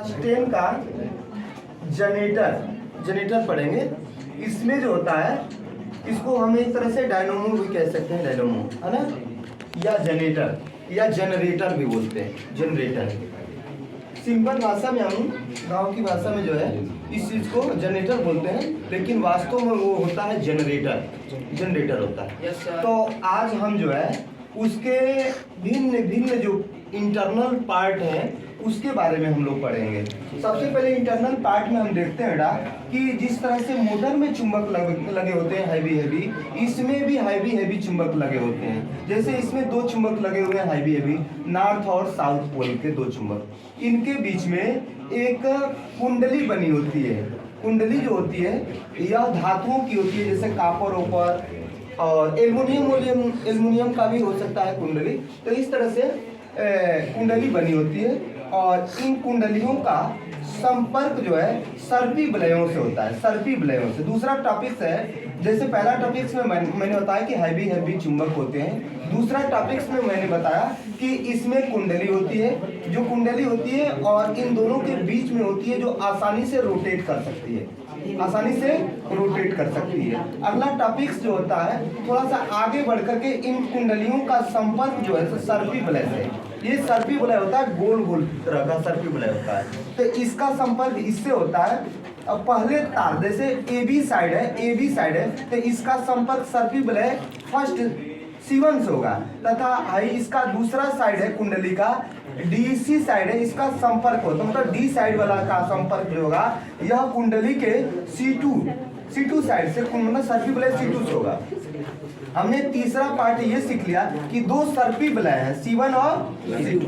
Stand का generator पढ़ेंगे। इसमें जो होता है इसको हम एक तरह से डायनोमो भी कह सकते हैं, डायनोमो है ना, या जनरेटर भी बोलते हैं, जनरेटर। सिंपल भाषा में, हम गांव की भाषा में जो है इस चीज़ को जनरेटर बोलते हैं, लेकिन वास्तव में वो होता है जनरेटर होता है। तो आज हम जो है उसके भिन्न भिन्न जो इंटरनल पार्ट हैं उसके बारे में हम लोग पढ़ेंगे। सबसे पहले इंटरनल पार्ट में हम देखते हैं बेटा कि जिस तरह से मोटर में चुंबक लगे होते हैं हैवी, इसमें भी हैवी चुंबक लगे होते हैं। जैसे इसमें दो चुंबक लगे हुए हैं हैवी, नॉर्थ और साउथ पोल के दो चुंबक। इनके बीच में एक कुंडली बनी होती है। कुंडली जो होती है यह धातुओं की होती है, जैसे कॉपर ओपर और एल्युमिनियम का भी हो सकता है कुंडली। तो इस तरह से कुंडली बनी होती है और इन कुंडलियों का संपर्क जो है सर्पी वलयों से होता है, सर्पी वलयों से। दूसरा टॉपिक्स है, जैसे पहला टॉपिक्स में मैंने बताया कि हैवी चुंबक होते हैं। दूसरा टॉपिक्स में मैंने बताया कि इसमें कुंडली होती है, जो कुंडली होती है और इन दोनों के बीच में होती है, जो आसानी से रोटेट कर सकती है, अगला टॉपिक्स जो होता है थोड़ा सा आगे बढ़ करके इन कुंडलियों का संपर्क जो है सर्पी वलय से, ये सर्पी वलय होता है, गोल तरह का सर्पी वलय होता है। तो इसका संपर्क इससे होता है। अब पहले तार जैसे ए बी साइड है तो इसका संपर्क सर्पी वलय फर्स्ट C1 से होगा, तथा इसका दूसरा साइड है कुंडली का DC साइड है, इसका संपर्क होता है, मतलब D साइड वाला का संपर्क जो होगा यह कुंडली के C2 साइड से, मतलब सर्पी वलय C2 से होगा। हमने तीसरा पार्ट ये सीख लिया कि दो सर्पी वलय हैं C1 और C2।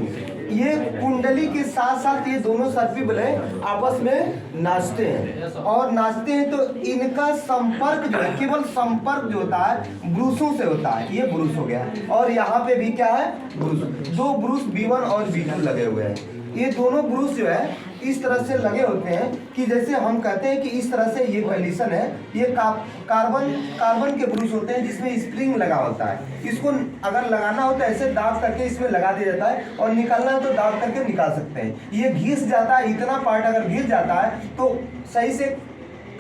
ये कुंडली के साथ साथ ये दोनों सर्पी वलय आपस में नाचते हैं तो इनका संपर्क जो है, केवल संपर्क जो होता है ब्रूसों से होता है। ये ब्रूस हो गया और यहाँ पे भी क्या है, ब्रूस। दो ब्रूस B1 और B2 लगे हुए हैं। ये दोनों ब्रूस जो है इस तरह से लगे होते हैं कि जैसे हम कहते हैं कि इस तरह से ये कंडीशन है, ये कार्बन के ब्रूस होते हैं जिसमें स्प्रिंग लगा होता है। इसको अगर लगाना हो तो ऐसे दाब करके इसमें लगा दिया जाता है और निकालना हो तो दाब करके निकाल सकते हैं। ये घिस जाता है, इतना पार्ट अगर घिस जाता है तो सही से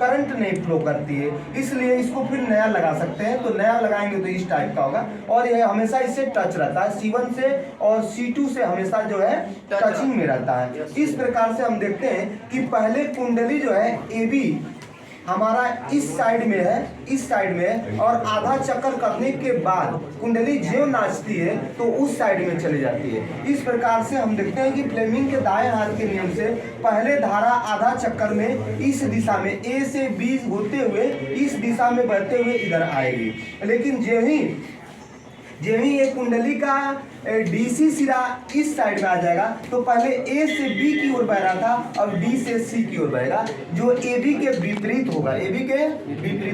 करंट नहीं फ्लो करती है, इसलिए इसको फिर नया लगा सकते हैं। तो नया लगाएंगे तो इस टाइप का होगा और ये हमेशा इससे टच रहता है, C1 से और C2 से हमेशा जो है टचिंग में रहता है। इस प्रकार से हम देखते हैं कि पहले कुंडली जो है AB हमारा इस साइड में है और आधा चक्कर करने के बाद कुंडली जो नाचती है तो उस साइड में चली जाती है। इस प्रकार से हम देखते हैं कि फ्लेमिंग के दाएं हाथ के नियम से पहले धारा आधा चक्कर में इस दिशा में A से B होते हुए इस दिशा में बढ़ते हुए इधर आएगी, लेकिन जो ही ये कुंडली का DC सिरा इस साइड में आ जाएगा तो पहले A से B की ओर बह रहा था अब D से C की ओर बहेगा, जो AB के विपरीत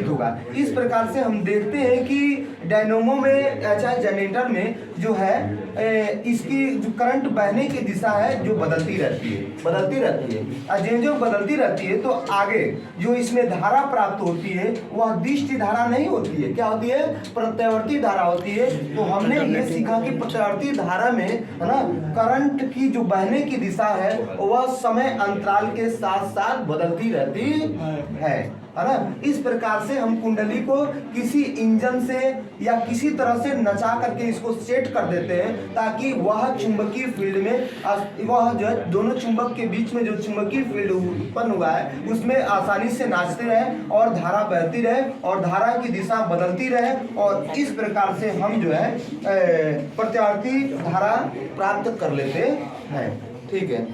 होगा। इस प्रकार से हम देखते हैं कि डायनोमो में चाहे जनरेटर में जो है इसकी जो करंट बहने की दिशा है जो बदलती रहती है और जो बदलती रहती है तो आगे जो इसमें धारा प्राप्त होती है वह दिष्ट धारा नहीं होती है, क्या होती है, प्रत्यावर्ती धारा होती है। तो हमने ये सीखा कि प्रत्यावर्ती धारा में है ना करंट की जो बहने की दिशा है वह समय अंतराल के साथ साथ बदलती रहती है ना। इस प्रकार से हम कुंडली को किसी इंजन से या किसी तरह से नचा करके इसको सेट कर देते हैं ताकि वह चुंबकीय फील्ड में वह जो है दोनों चुंबक के बीच में जो चुंबकीय फील्ड उत्पन्न हुआ है उसमें आसानी से नाचते रहे और धारा बहती रहे और धारा की दिशा बदलती रहे और इस प्रकार से हम जो है प्रत्यावर्ती धारा प्राप्त कर लेते हैं। ठीक है।